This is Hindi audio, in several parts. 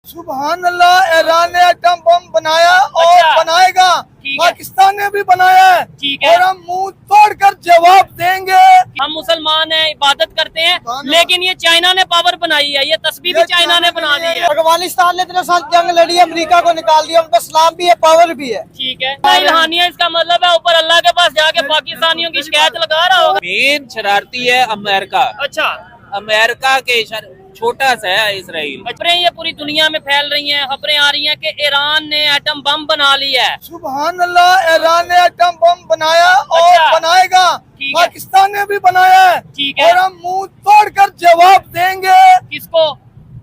सुभान अल्लाह, ईरान ने एटम बम बनाया और अच्छा, बनाएगा। पाकिस्तान ने भी बनाया है ठीक है। और हम मुंह तोड़कर जवाब देंगे। हम मुसलमान हैं, इबादत करते हैं, लेकिन ये चाइना ने पावर बनाई है, ये तस्वीर भी चाइना ने बना दी है। अफगानिस्तान ने इतने साल जंग लड़ी है, अमेरिका को निकाल दिया, उनका इस्लाम भी है, पावर भी है। ठीक है, इल्हानिया इसका मतलब है ऊपर अल्लाह के पास जाके पाकिस्तानियों की शिकायत लगा रहा होगा। मेन शरारती है अमेरिका। अच्छा, अमेरिका के छोटा सा है इसराइल। खबरें ये पूरी दुनिया में फैल रही हैं, खबरें आ रही हैं कि ईरान ने एटम बम बना लिया है। सुभान अल्लाह, ईरान ने एटम बम बनाया और अच्छा, बनाएगा। ठीक है। पाकिस्तान ने भी बनाया है ठीक है। और हम मुंह तोड़कर जवाब देंगे। किसको?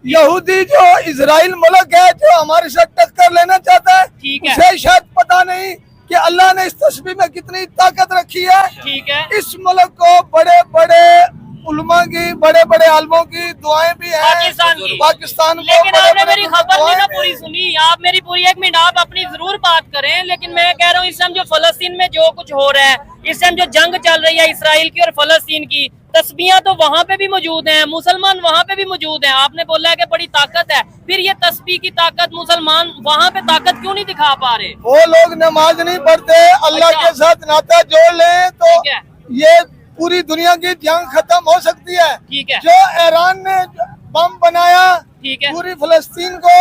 यहूदी जो इजराइल मुल्क है, जो हमारे साथ टक्कर लेना चाहता है, ठीक है। उसे शायद पता नहीं कि अल्लाह ने इस तस्वीर में कितनी ताकत रखी है। ठीक है। इस मुल्क को बड़े बड़े उलमा की, बड़े बड़े आलमों की दुआएं भी हैं। पाकिस्तान को लेकिन आपने मेरी खबर नहीं ना दुआएं पूरी सुनी। आप मेरी पूरी 1 मिनट आप अपनी जरूर बात करें, लेकिन मैं कह रहा हूँ इस टाइम जो फलस्तीन में जो कुछ हो रहा है, इस टाइम जो जंग चल रही है इसराइल की और फलस्तीन की, तस्बीहां तो वहाँ पे भी मौजूद हैं, मुसलमान वहाँ पे भी मौजूद हैं। आपने बोला है कि बड़ी ताकत है, फिर ये तस्बीह की ताकत मुसलमान वहाँ पे ताकत क्यों नहीं दिखा पा रहे? वो लोग नमाज नहीं पढ़ते, अल्लाह अच्छा। के साथ नाता जोड़ लें तो ठीक है। ये पूरी दुनिया की जंग खत्म हो सकती है। ठीक है। जो ईरान ने बम बनाया, ठीक है। पूरी फलस्तीन को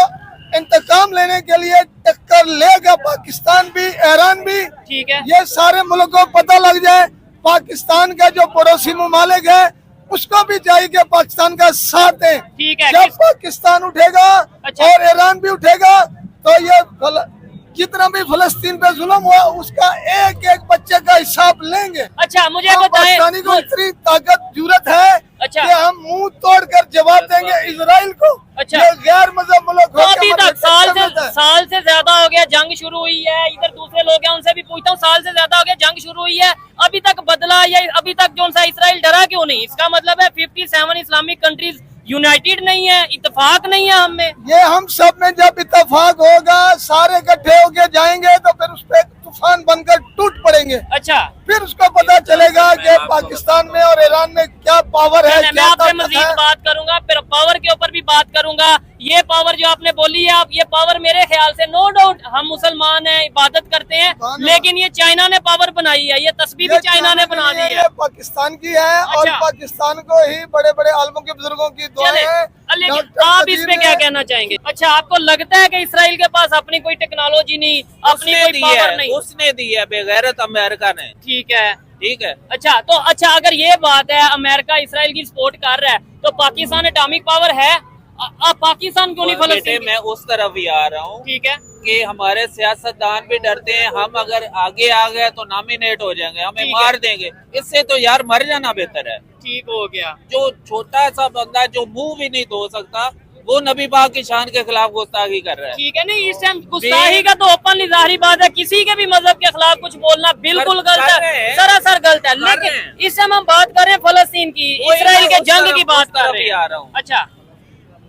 इंतकाम लेने के लिए टक्कर लेगा पाकिस्तान भी, ईरान भी। ठीक है। ये सारे मुल्कों को पता लग जाए, पाकिस्तान का जो पड़ोसी ममालिक है उसको भी चाहिए कि पाकिस्तान का साथ दें। ठीक है। जब पाकिस्तान उठेगा अच्छा। और ईरान भी उठेगा तो ये जितना भी फलस्तीन पे जुल्म हुआ उसका एक एक बच्चे का हिसाब लेंगे। अच्छा, मुझे हम बताएं। पाकिस्तानी को इतनी ताकत जरूरत है अच्छा। कि हम मुंह तोड़कर जवाब देंगे इसराइल को। अच्छा। ये गैर मजहब मुल्क तो अभी तक साल से ज्यादा हो गया, जंग शुरू हुई है। इधर दूसरे लोग हैं, उनसे भी पूछता हूँ, साल से ज्यादा हो गया, जंग शुरू हुई है, अभी तक बदला या अभी तक जो सा इसराइल डरा क्यों नहीं? इसका मतलब है 57 इस्लामिक कंट्रीज यूनाइटेड नहीं है, इत्तेफाक नहीं है हम में। ये हम सब में जब इत्तेफाक होगा, सारे इकट्ठे होके जाएंगे तो फिर उस पर तूफान बनकर टूट पड़ेंगे। अच्छा, फिर उसको पता चलेगा कि पाकिस्तान में और ईरान में क्या पावर है, मैं क्या आपसे ताकत मजीद है। बात करूंगा, फिर पावर के ऊपर भी बात करूंगा। ये पावर जो आपने बोली है, आप ये पावर मेरे ख्याल से नो डाउट हम मुसलमान हैं, इबादत करते हैं, लेकिन ये चाइना ने पावर बनाई है, ये तस्वीर भी चाइना ने बना दी है। ये पाकिस्तान की है और अच्छा। पाकिस्तान को ही बड़े बड़े आलमों के बुजुर्गों की दुआएं हैं। लेकिन आप इस पे क्या कहना चाहेंगे? अच्छा, आपको लगता है कि इसराइल के पास अपनी कोई टेक्नोलॉजी नहीं, अपनी कोई पावर नहीं? उसने दी है बेगैरत अमेरिका ने। ठीक है। ठीक है। अच्छा, तो अच्छा अगर ये बात है अमेरिका इसराइल की सपोर्ट कर रहा है, तो पाकिस्तान एटॉमिक पावर है? अब पाकिस्तान क्यों नहीं फलस्तीन? मैं उस तरफ ही आ रहा हूँ। ठीक है। कि हमारे सियासतदान भी डरते हैं, हम अगर आगे आ गए तो नॉमिनेट हो जाएंगे, हमें मार देंगे। इससे तो यार मर जाना बेहतर है। ठीक हो गया। जो छोटा सा बंदा जो मुंह भी नहीं धो सकता, वो नबी पाक की शान के खिलाफ गुस्ताखी कर रहा है। ठीक है। नहीं, इस टाइम गुस्ताखी का तो ओपनली जाहिर बात है, किसी के भी मजहब के खिलाफ कुछ बोलना बिल्कुल गलत है, सरासर गलत है। लेकिन इस समय हम बात कर रहे हैं फलस्तीन की, इसराइल के जंग की बात कर रहे हैं। अच्छा,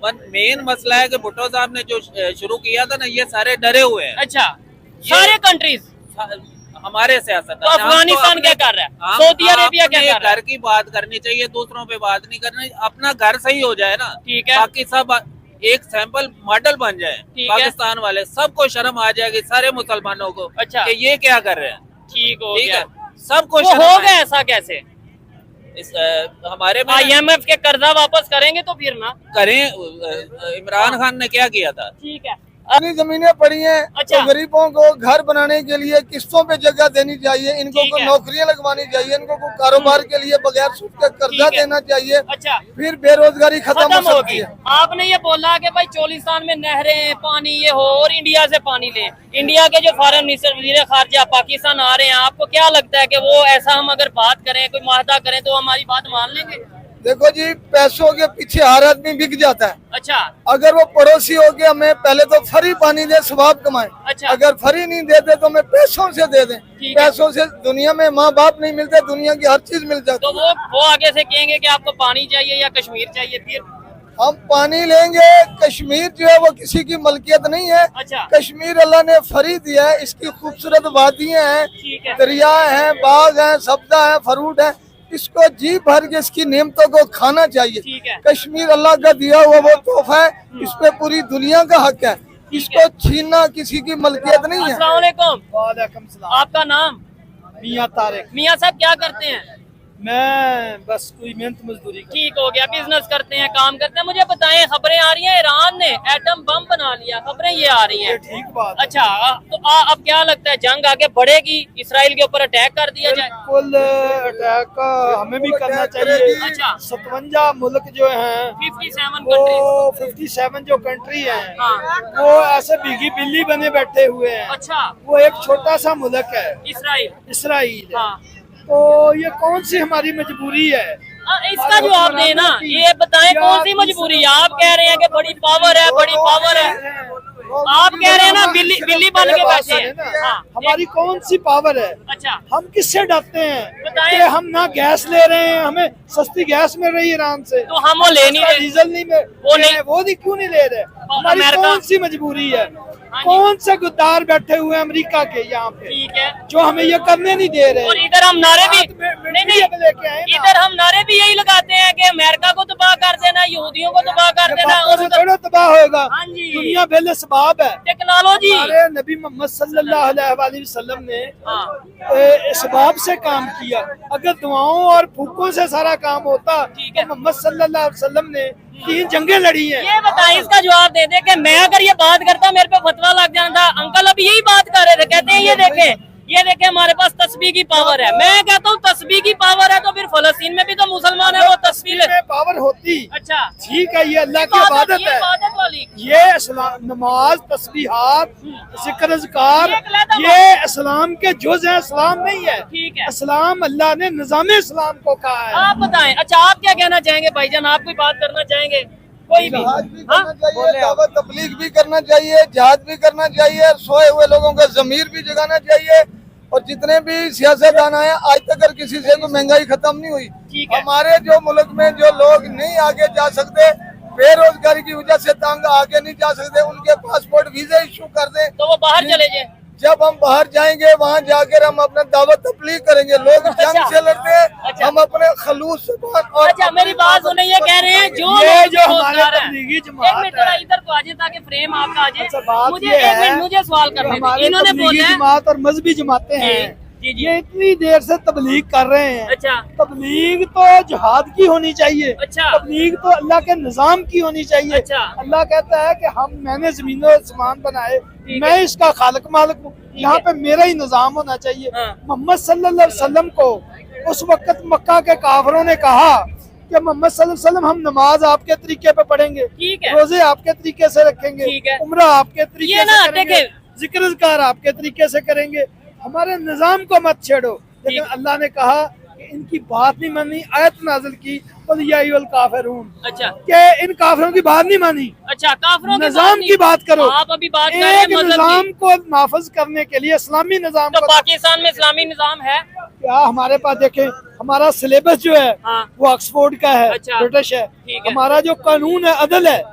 मेन मसला है कि भुट्टो साहब ने जो शुरू किया था ना, ये सारे डरे हुए हैं। अच्छा, सारे कंट्रीज हमारे सियासत। तो अफगानिस्तान क्या कर रहा है, सऊदी अरेबिया क्या कर रहा है? घर की बात करनी चाहिए, दूसरों पे बात नहीं करनी। अपना घर सही हो जाए ना, ठीक है, बाकी सब एक सैंपल मॉडल बन जाए। पाकिस्तान वाले सबको शर्म आ जाएगी, सारे मुसलमानों को। अच्छा, कि ये क्या कर रहे हैं। ठीक हो गया। सबको हो गया। ऐसा कैसे? हमारे IMF के कर्जा वापस करेंगे तो फिर ना करें। इमरान खान ने क्या किया था? ठीक है। अपनी जमीनें पड़ी हैं। अच्छा। तो गरीबों को घर बनाने के लिए किस्तों पे जगह देनी चाहिए, इनको को नौकरियां लगवानी चाहिए, इनको को कारोबार के लिए बगैर सूद का कर्जा देना चाहिए। अच्छा, फिर बेरोजगारी खत्म हो सकती है। आपने ये बोला कि भाई चोलिस्तान में नहरें, पानी ये हो और इंडिया से पानी ले। इंडिया के जो फॉरेन मिनिस्टर, वजीर खारजा पाकिस्तान आ रहे हैं, आपको क्या लगता है कि वो ऐसा हम अगर बात करें, कोई माहदा करें, तो हमारी बात मान लेंगे? देखो जी, पैसों के पीछे हर आदमी बिक जाता है। अच्छा, अगर वो पड़ोसी हो के हमें पहले तो फ्री पानी दे, स्वाब कमाए। अच्छा, अगर फ्री नहीं देते तो हमें पैसों से दे दें। पैसों से दुनिया में माँ बाप नहीं मिलते, दुनिया की हर चीज मिल जाती। तो वो आगे से कहेंगे कि आपको पानी चाहिए या कश्मीर चाहिए, फिर हम पानी लेंगे। कश्मीर जो है वो किसी की मलकियत नहीं है। अच्छा, कश्मीर अल्लाह ने फ्री दिया है। इसकी खूबसूरत वादियां हैं, दरिया हैं, बाग हैं, सब्जा है, फ्रूट है। इसको जी भर के इसकी नेमतों को खाना चाहिए। ठीक है। कश्मीर अल्लाह का दिया हुआ वो तोहफा है, इस पे पूरी दुनिया का हक है, इसको छीनना किसी की मलकियत नहीं है। अस्सलाम वालेकुम। वालेकुम सलाम। आपका नाम? मियां तारिक। मियां साहब क्या करते हैं? मैं बस कोई मेहनत मजदूरी कर। ठीक हो गया, बिजनेस करते हैं, काम करते हैं। मुझे बताएं, खबरें आ रही हैं ईरान ने एटम बम बना लिया, खबरें ये आ रही हैं। ये ठीक बात है। अच्छा, तो अब क्या लगता है जंग आगे बढ़ेगी, इसराइल के ऊपर अटैक कर दिया जाए? बिल्कुल, अटैक हमें भी करना चाहिए। अच्छा। 57 मुल्क जो हैं 57 वो कंट्रीज। 57 जो कंट्री हैं हाँ। वो ऐसे भीगी बिल्ली बने बैठे हुए हैं। अच्छा। वो एक छोटा सा मुल्क है इसराइल। हाँ। तो ये कौन सी हमारी मजबूरी है? इसका जो आप दें ना, ये बताएं कौन सी मजबूरी है? आप कह रहे हैं कि बड़ी पावर है, बड़ी पावर है। आप कह रहे हैं ना बिल्ली बन के बैठे हैं। हाँ, हमारी कौन सी पावर है? अच्छा, हम किससे डरते हैं बताएं। कि हम ना गैस ले रहे हैं, हमें सस्ती गैस मिल रही है ईरान से, तो हम वो ले नहीं रहे। डीजल नहीं मिल वो नहीं- वो नहीं क्यों नहीं ले रहे? हमारी अमेरिका- कौन सी मजबूरी है? हाँ जी। कौन से गुद्दार बैठे हुए हैं अमेरिका के यहाँ पे ठीक है। जो हमें ये करने नहीं दे रहे? और इधर हम नारे भी नहीं, लेके आए ना। इधर हम नारे भी यही लगाते हैं कि अमेरिका को तबाह कर देना, यहूदियों को तबाह कर देना। बातों से उधर थोड़ा तबाह होगा। हाँ जी। दुनिया बेलसबाब है। टेक्नोलॉजी। हमारे नबी मोहम्मद सल्लल्लाहु अलैहि वसल्लम ने हाँ। इसबाब से काम किया। अगर दुआओं और फूकों से सारा काम होता ठीक है। तो मोहम्मद सल्लल्लाहु अलैहि वसल्लम ने 3 जंगें लड़ी हैं। ये बताएं, इसका जवाब दे दे कि मैं अगर ये बात करता मेरे पे फतवा लग जाता। अंकल अभी यही बात कर रहे थे, कहते हैं ये देखें हमारे पास तस्बीह की पावर है। मैं कहता हूँ तस्बीह की पावर है तो फिर फलस्तीन में भी तो मुसलमान है, वो तस्बीह ले। में पावर होती। अच्छा, ठीक है, ये अल्लाह की इबादत ये है। इबादत वाली। ये इस्लाम, नमाज, तस्बीहात, जिक्र अज़कार, ये कहलाता ये इस्लाम के जुज़ है, इस्लाम नहीं है। ठीक है। इस्लाम अल्लाह ने निज़ाम इस्लाम को कहा है। आप बताएं। अच्छा, आप क्या कहना चाहेंगे भाईजान? आप कोई बात करना चाहेंगे? कोई भी? जहाज भी हाँ? करना चाहिए, दावत तबलीग भी करना चाहिए, जिहाद भी करना चाहिए, सोए हुए लोगों का ज़मीर भी जगाना चाहिए। और जितने भी सियासतदान आए, आज तक अगर किसी से कोई महंगाई खत्म नहीं हुई। ठीक है। हमारे जो मुल्क में जो लोग नहीं आगे जा सकते, बेरोजगारी की वजह से तंग आगे नहीं जा सकते, उनके पासपोर्ट वीजा इशू कर दें तो वो बाहर चले जाए। जब हम बाहर जाएंगे वहाँ जाकर हम अपना दावत तबलीग करेंगे। लोग जंग से लड़ते हैं, अच्छा। हम अपने खलूस से और अच्छा, मेरी बात सुने, ये कह रहे हैं जो ये लोग जो हमारे बेरोजगार हैं। तबलीगी एक जमात मिनट थोड़ा है। इधर को आ जाए ताकि फ्रेम आपका आ जाए। अच्छा, बात मुझे ये एक मिनट, है, मुझे सवाल करने दे। हमारे इन्होंने तबलीगी बोला है। जमात और मजहबी जमातें हैं, जी, जी। ये इतनी देर से तबलीग कर रहे हैं। अच्छा। तबलीग तो जिहाद की होनी चाहिए। अच्छा। तबलीग तो अल्लाह के निजाम की होनी चाहिए। अच्छा। अल्लाह कहता है कि मैंने जमीनों आसमान बनाए, ठीक मैं इसका खालिक मालिक हूँ, यहाँ पे मेरा ही निजाम होना चाहिए। हाँ। मोहम्मद सल्लल्लाहु अलैहि वसल्लम को उस वक्त मक्का के काफिरों ने कहा कि मोहम्मद सल्लल्लाहु अलैहि वसल्लम हम नमाज आपके तरीके पे पढ़ेंगे, ठीक है। रोजे आपके तरीके से रखेंगे, ठीक है। उम्रा आपके तरीके ये ना से करेंगे, देखे- जिक्र अज़कार आपके तरीके से करेंगे, हमारे निजाम को मत छेड़ो। लेकिन ठीक। अल्लाह ने कहा कि इनकी बात नहीं मानी, आयत नाज़िल की या अय्युहल काफिरून, अच्छा, कि इन काफिरों की बात नहीं मानी, अच्छा, काफिरों की निजाम की बात करो। आप अभी बात कर रहे हैं एक मजहब निजाम की। को नाफज करने के लिए इस्लामी निजाम तो को पाकिस्तान में इस्लामी निजाम है। क्या हमारे पास देखें, हमारा सिलेबस जो है हाँ। वो ऑक्सफोर्ड का है, अच्छा। ब्रिटिश है। ठीक है। हमारा जो कानून है, अदल है,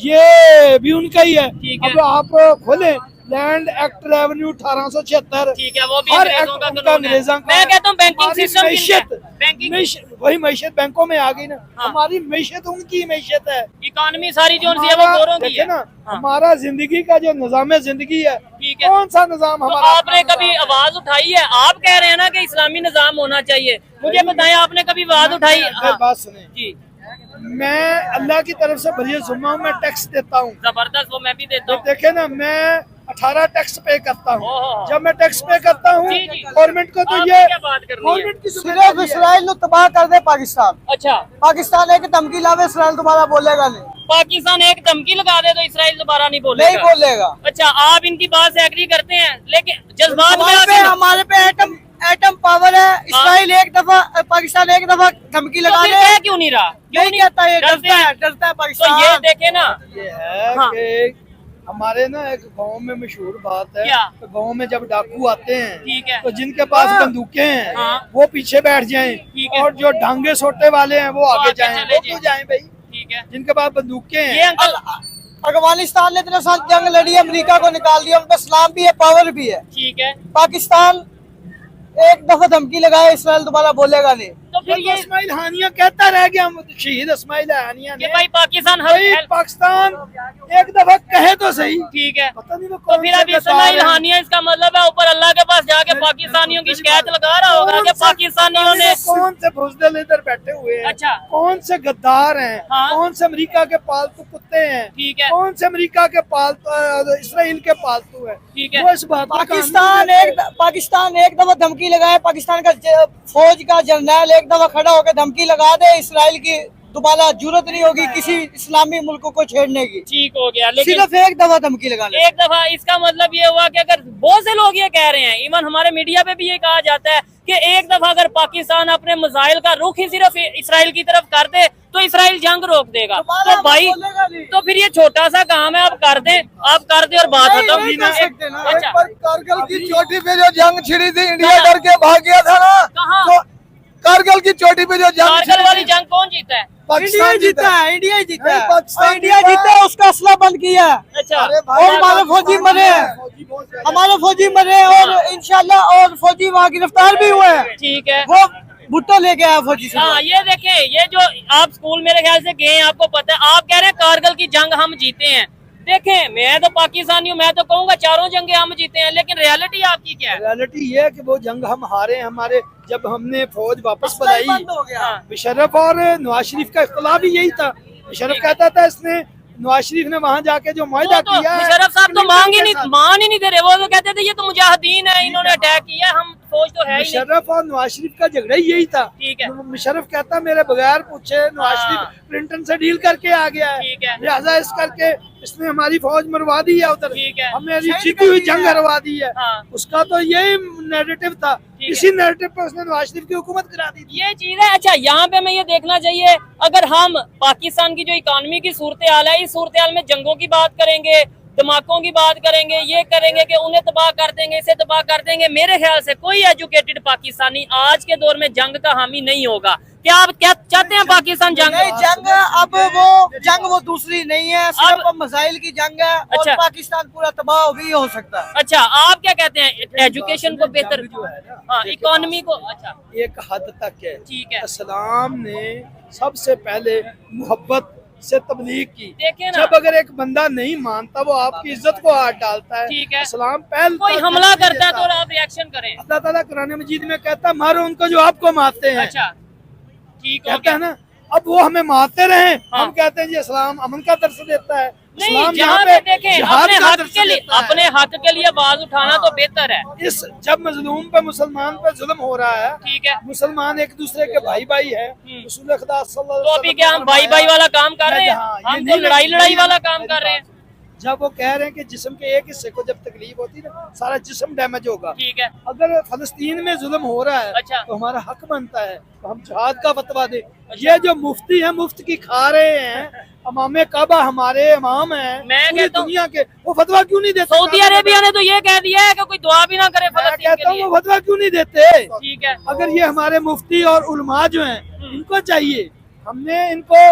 ये भी उनका ही है। ठीक है। अब आप खोलें लैंड एक्ट रेवेन्यू 1876, ठीक है, वो भी हर अंग्रेजों एक्ट का उनका कानून है। अंग्रेजों का मैं है। कहता हूँ बैंकिंग हमारी सिस्टम मैशत, बैंकिंग वही मैशत बैंकों में आ गई ना। हाँ। हमारी मैशत उनकी मैशत है। इकानमी सारी जो है वो गोरों की देखिए है। ना, हाँ। हमारा जिंदगी का जो निजाम जिंदगी है, ठीक है। कौन सा निजाम तो हमारा? आपने कभी आवाज उठाई है? आप कह रहे हैं ना कि इस्लामी निजाम होना चाहिए, मुझे बताएं आपने कभी आवाज उठाई? हाँ। बात सुने, जी, मैं अल्लाह की तरफ से बरिया जुम्मा हूँ, मैं टैक्स देता हूँ। जबरदस्त, वो मैं भी देता हूँ। देखे ना, मैं 18 टैक्स पे करता हूँ। ओहो। जब मैं टैक्स पे करता हूँ जी, जी। गवर्नमेंट को, तो आपने ये क्या बात करनी है? गवर्नमेंट की सिर्फ जिम्मेदारी है। इसराइल नु तबाह कर दे पाकिस्तान। अच्छा, पाकिस्तान एक धमकी लावे, इसराइल दोबारा बोलेगा नहीं, पाकिस्तान एक धमकी लगा दे तो इसराइल दोबारा नहीं बोलेगा। नहीं बोलेगा। अच्छा, आप इनकी बात से एग्री करते हैं, लेकिन जज्बात में हमारे पे आके ना- हमारे पे एटम पावर है। इसराइल एक दफा, पाकिस्तान एक दफा धमकी तो लगा फिर दे, कह क्यों नहीं रहा? क्यों नहीं कहता, ये डरते डरता है, हैं? डरता है तो ये पाकिस्तान। देखे ना, ये है हाँ। कि हमारे ना एक गांव में मशहूर बात है, क्या? तो गांव में जब डाकू आते हैं, ठीक है। तो जिनके पास बंदूकें हैं हाँ। वो पीछे बैठ जाएं, ठीक है। और जो ढांगे सोटे वाले हैं वो आगे आगे जाएं। चले वो जाएं। क्यों जाएं भाई? ठीक है। जिनके पास बंदूकें ये हैं। अंकल, अफगानिस्तान ने इतने साल जंग लड़ी, अमेरिका को निकाल दिया, उनका इस्लाम भी है, पावर भी है। ठीक है। पाकिस्तान एक दफा धमकी लगाए, इसराइल दोबारा बोलेगा नहीं। तो तो फिर ये इस्माइल हानिया कहता रह गया, शहीद इस्माइल हानिया कि ने। भाई पाकिस्तान भाई पाकिस्तान एक दफा कहे तो सही। ठीक है, पता नहीं वो तो कौन फिर से अब गद्दार इस्माइल हैं। हानिया इसका मतलब है ऊपर अल्लाह के पास जाके पाकिस्तानियों की शिकायत लगा रहा होगा कि पाकिस्तानियों ने। कौन से बुज़दिल इधर बैठे हुए हैं, अच्छा। कौन से गद्दार हैं, हाँ। कौन से अमेरिका के पालतू कुत्ते हैं, ठीक है, कौन से अमेरिका के पालतू इसराइल के पालतू है, ठीक है। वो इस बात का पाकिस्तान एक दफा धमकी लगाए, पाकिस्तान का फौज का जर्नल एक दफा खड़ा होकर धमकी लगा दे, इसराइल की दोबारा जरूरत नहीं होगी किसी इस्लामी मुल्क को छेड़ने की। ठीक हो गया, लेकिन सिर्फ एक दफा धमकी लगाने। एक दफा, इसका मतलब ये हुआ कि अगर बहुत से लोग ये कह रहे हैं, इवन हमारे मीडिया पे भी ये कहा जाता है कि एक दफा अगर पाकिस्तान अपने मिसाइल का रुख ही सिर्फ इसराइल की तरफ कर दे तो इसराइल जंग रोक देगा। तो भाई तो फिर ये छोटा सा काम है, आप कर दे और बात नहीं, खत्म। नहीं कर सकते ना। अच्छा, एक बार कारगिल की चोटी पे जो जंग छिड़ी थी, इंडिया डर के भाग गया था ना। कहाँ? तो कारगिल की चोटी पे जो जंग कारगिल वाली जंग कौन जीता है? इंडिया जीता है, इंडिया जीता नहीं, है, पाकिस्तान और इंडिया जीता है, उसका असला बंद किया है। अच्छा, और हमारे फौजी मरे हैं, हमारे फौजी मरे हैं, और इंशाल्लाह और फौजी वहाँ गिरफ्तार भी हुए हैं। ठीक है। वो भुट्टो लेके आया फौजी से। हाँ, ये देखें, ये जो आप स्कूल मेरे ख्याल से गए हैं, आपको पता है, आप कह रहे हैं कारगिल की जंग हम जीते हैं। देखें, मैं तो पाकिस्तानी हूँ, मैं तो कहूँगा चारों जंगें हम जीते हैं, लेकिन रियलिटी आपकी क्या है? रियलिटी ये है कि वो जंग हम हारे हैं। हमारे जब हमने फौज वापस बुलाई, बंद हो गया। मुशर्रफ और नवाज शरीफ का इख्तिलाफ ही यही था। मुशर्रफ कहता था इसने, नवाज शरीफ ने वहाँ जाके जो माहिदा वो तो किया है, मुशर्रफ साहब तो मान ही क्लिंटन नहीं दे रहे। वो तो कहते थे ये तो मुजाहिदीन है, इन्होंने अटैक किया, हम फौज तो है ही नहीं। मुशर्रफ और नवाज शरीफ का झगड़ा ही यही था। ठीक है। मुशर्रफ कहता मेरे बगैर पूछे नवाज हाँ। शरीफ क्लिंटन से डील करके आ गया है, ठीक है। लिहाजा इस करके इसने हमारी फौज मरवा दी है उधर, ठीक है। हमें जीती हुई जंग हरवा दी है। हाँ। उसका तो यही नैरेटिव था, है। इसी नैरेटिव पे उसने नवाज शरीफ की हुकूमत करा दी थी। ये चीज है। अच्छा, यहाँ पे हमें ये देखना चाहिए, अगर हम पाकिस्तान की जो इकोनॉमी की सूरत हाल है, इस सूरत हाल में जंगों की बात करेंगे, धमाकों की बात करेंगे, ये करेंगे कि उन्हें तबाह कर देंगे, इसे तबाह कर देंगे, मेरे ख्याल से कोई एजुकेटेड पाकिस्तानी आज के दौर में जंग का हामी नहीं होगा। क्या आप क्या चाहते हैं पाकिस्तान जंग? नहीं, जंग अब वो दूसरी नहीं है, सिर्फ अब मिसाइल की जंग है। अच्छा। और पाकिस्तान पूरा तबाह भी हो सकता है। अच्छा, आप क्या कहते हैं एजुकेशन को बेहतर, हाँ, इकोनॉमी को? अच्छा, एक हद तक है। ठीक है। इस्लाम ने सबसे पहले मोहब्बत से तबलीग की। देखे ना, जब अगर एक बंदा नहीं मानता, वो आपकी इज्जत को हाथ डालता है। ठीक है। इस्लाम पहल कोई हमला करता है तो आप रिएक्शन करें। अल्लाह ताला कुरान मजीद में कहता है मारो उनको जो आपको मारते हैं। अच्छा, ठीक हो कहता गया। है ना, अब वो हमें मारते रहे, हाँ। हम कहते हैं जी इस्लाम अमन का दर्स देता है। नहीं, इस्लाम जहाँ यहाँ पे पे देखें जिहाद अपने का हक दर्स के लिए, देता है। अपने हक के लिए आवाज उठाना तो बेहतर है। इस जब मजलूम पे मुसलमान पे जुल्म हो रहा है, ठीक है। मुसलमान एक दूसरे के भाई भाई है, रसूल खुदा सल्लल्लाहु तो अलैहि अभी वसल्लम क्या हम भाई भाई वाला काम कर रहे हैं? हाँ, ये हम नहीं तो लड़ाई नहीं वाला नहीं काम कर रहे हैं। जब वो कह रहे हैं कि जिस्म के एक हिस्से को जब तकलीफ होती है ना, सारा जिस्म डैमेज होगा। ठीक है। अगर फलस्तीन में जुल्म हो रहा है, अच्छा। तो हमारा हक बनता है तो हम जिहाद का फतवा दे। ये जो मुफ्ती है, मुफ्त की खा रहे हैं, इमाम काबा हमारे इमाम हैं मैं पूरी कहता हूं- दुनिया के, वो फतवा क्यों नहीं देते? सऊदी अरेबिया ने तो ये कह दिया है कि कोई दुआ भी ना करे मैं फलस्तीन कहता के हूँ लिए। वो फतवा क्यों नहीं देते? ठीक है। अगर ये हमारे मुफ्ती और उलमा जो हैं, इनको चाहिए, हमने इनको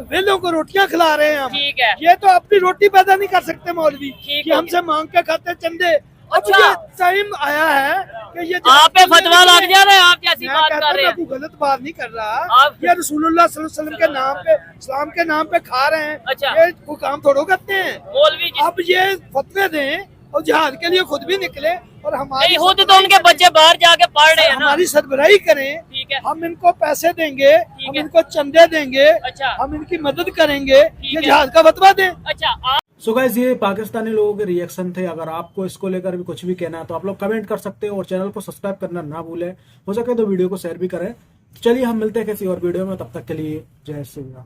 वेलों को रोटियां खिला रहे हैं हम। ठीक है। ये तो अपनी रोटी पैदा नहीं कर सकते मौलवी ठीक कि हो हमसे मांग के खाते चंदे। अब अच्छा। ये टाइम आया है कि ये आप पे फतवा लग जा रहा है, आप जैसी मैं बात कहता कर हूं, रहे मैं हैं। कोई गलत बात नहीं कर रहा। आप- ये रसूलुल्लाह सल्लल्लाहु अलैहि वसल्लम के नाम पे, इस्लाम के नाम पे खा रहे हैं। अच्छा। ये वो काम थोड़ो करते हैं। मौलवी जी, अब ये फतवे दें और जिहाद के लिए खुद भी निकले और हमारी नहीं, खुद तो उनके बच्चे बाहर जाके पढ़ रहे हैं ना। हमारी सरबराही करें। ठीक है। हम इनको पैसे देंगे, हम है। इनको चंदे देंगे, अच्छा। हम इनकी मदद करेंगे, ये है। जिहाद का फतवा दें। अच्छा, आप सो गाइस, ये पाकिस्तानी लोगों के रिएक्शन थे। अगर आपको इसको लेकर भी कुछ भी कहना है तो आप लोग कमेंट कर सकते हो और चैनल को सब्सक्राइब करना ना भूलें। हो सके तो वीडियो को शेयर भी करें। चलिए हम मिलते हैं किसी और वीडियो में, तब तक के लिए जय श्री राम।